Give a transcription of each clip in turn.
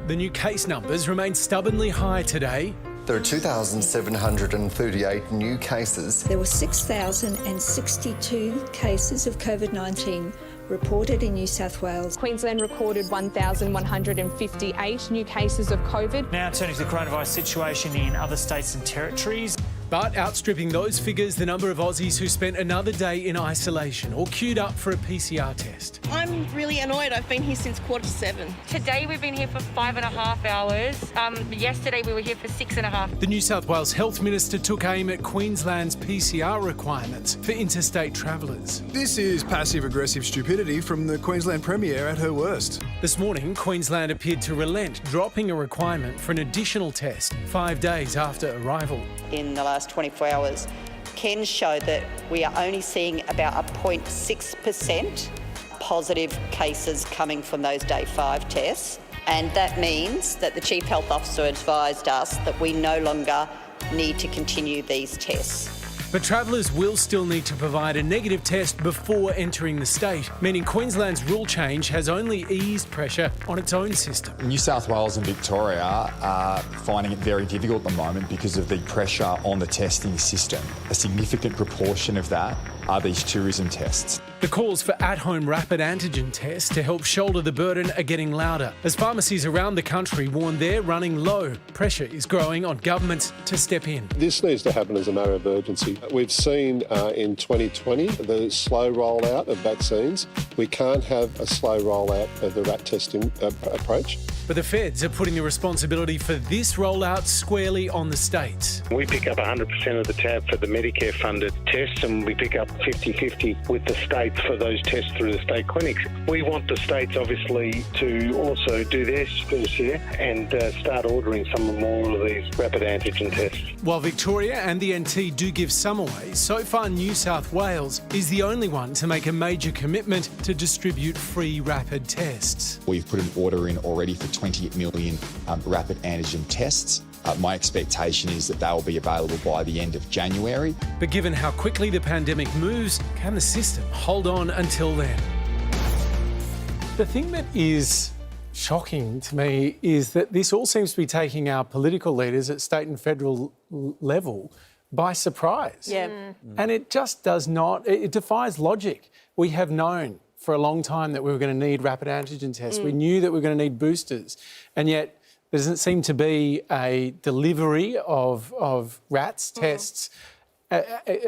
The new case numbers remain stubbornly high today. There are 2,738 new cases. There were 6,062 cases of COVID-19 reported in New South Wales. Queensland recorded 1,158 new cases of COVID. Now turning to the coronavirus situation in other states and territories. But outstripping those figures, the number of Aussies who spent another day in isolation or queued up for a PCR test. I'm really annoyed. I've been here since 6:45. Today we've been here for 5.5 hours. Yesterday we were here for 6.5. The New South Wales Health Minister took aim at Queensland's PCR requirements for interstate travellers. This is passive-aggressive stupidity from the Queensland Premier at her worst. This morning, Queensland appeared to relent, dropping a requirement for an additional test 5 days after arrival. In the last 24 hours, can show that we are only seeing about a 0.6% positive cases coming from those day 5 tests. And that means that the Chief Health Officer advised us that we no longer need to continue these tests. But travellers will still need to provide a negative test before entering the state, meaning Queensland's rule change has only eased pressure on its own system. New South Wales and Victoria are finding it very difficult at the moment because of the pressure on the testing system. A significant proportion of that are these tourism tests. The calls for at-home rapid antigen tests to help shoulder the burden are getting louder as pharmacies around the country warn they're running low. Pressure is growing on governments to step in. This needs to happen as a matter of urgency. We've seen in 2020 the slow rollout of vaccines. We can't have a slow rollout of the rat testing approach. But the feds are putting the responsibility for this rollout squarely on the states. We pick up 100% of the tab for the Medicare-funded tests, and we pick up 50-50 with the states for those tests through the state clinics. We want the states, obviously, to also do their share and start ordering some more of these rapid antigen tests. While Victoria and the NT do give some away, so far New South Wales is the only one to make a major commitment to distribute free rapid tests. We've put an order in already for 20 million rapid antigen tests. My expectation is that they will be available by the end of January. But given how quickly the pandemic moves, can the system hold on until then? The thing that is shocking to me is that this all seems to be taking our political leaders at state and federal level by surprise. Yeah. And it just does not, it defies logic. We have known for a long time that we were going to need rapid antigen tests. We knew that we were going to need boosters. And yet there doesn't seem to be a delivery of RATs tests,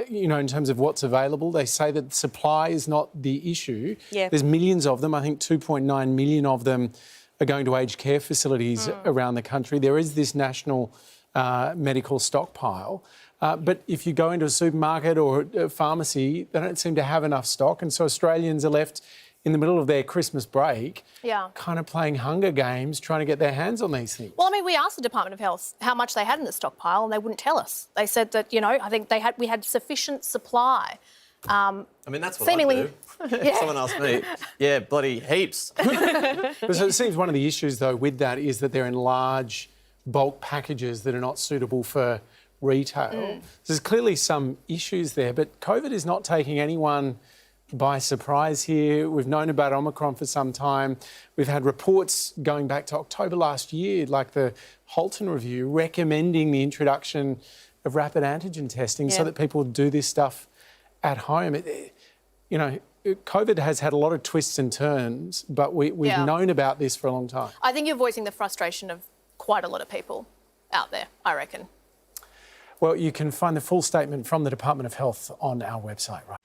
in terms of what's available. They say that supply is not the issue. Yeah. There's millions of them. I think 2.9 million of them are going to aged care facilities around the country. There is this national medical stockpile. But if you go into a supermarket or a pharmacy, they don't seem to have enough stock. And so Australians are left in the middle of their Christmas break, kind of playing Hunger Games, trying to get their hands on these things. Well, I mean, we asked the Department of Health how much they had in the stockpile and they wouldn't tell us. They said that, I think we had sufficient supply. I mean, that's what seemingly, I do. Someone asked me. Yeah, bloody heaps. But so it seems one of the issues, though, with that is that they're in large bulk packages that are not suitable for retail. There's clearly some issues there, but COVID is not taking anyone by surprise here. We've known about Omicron for some time. We've had reports going back to October last year, like the Halton Review, recommending the introduction of rapid antigen testing so that people do this stuff at home. COVID has had a lot of twists and turns, but we've known about this for a long time. I think you're voicing the frustration of quite a lot of people out there, I reckon. Well, you can find the full statement from the Department of Health on our website, right?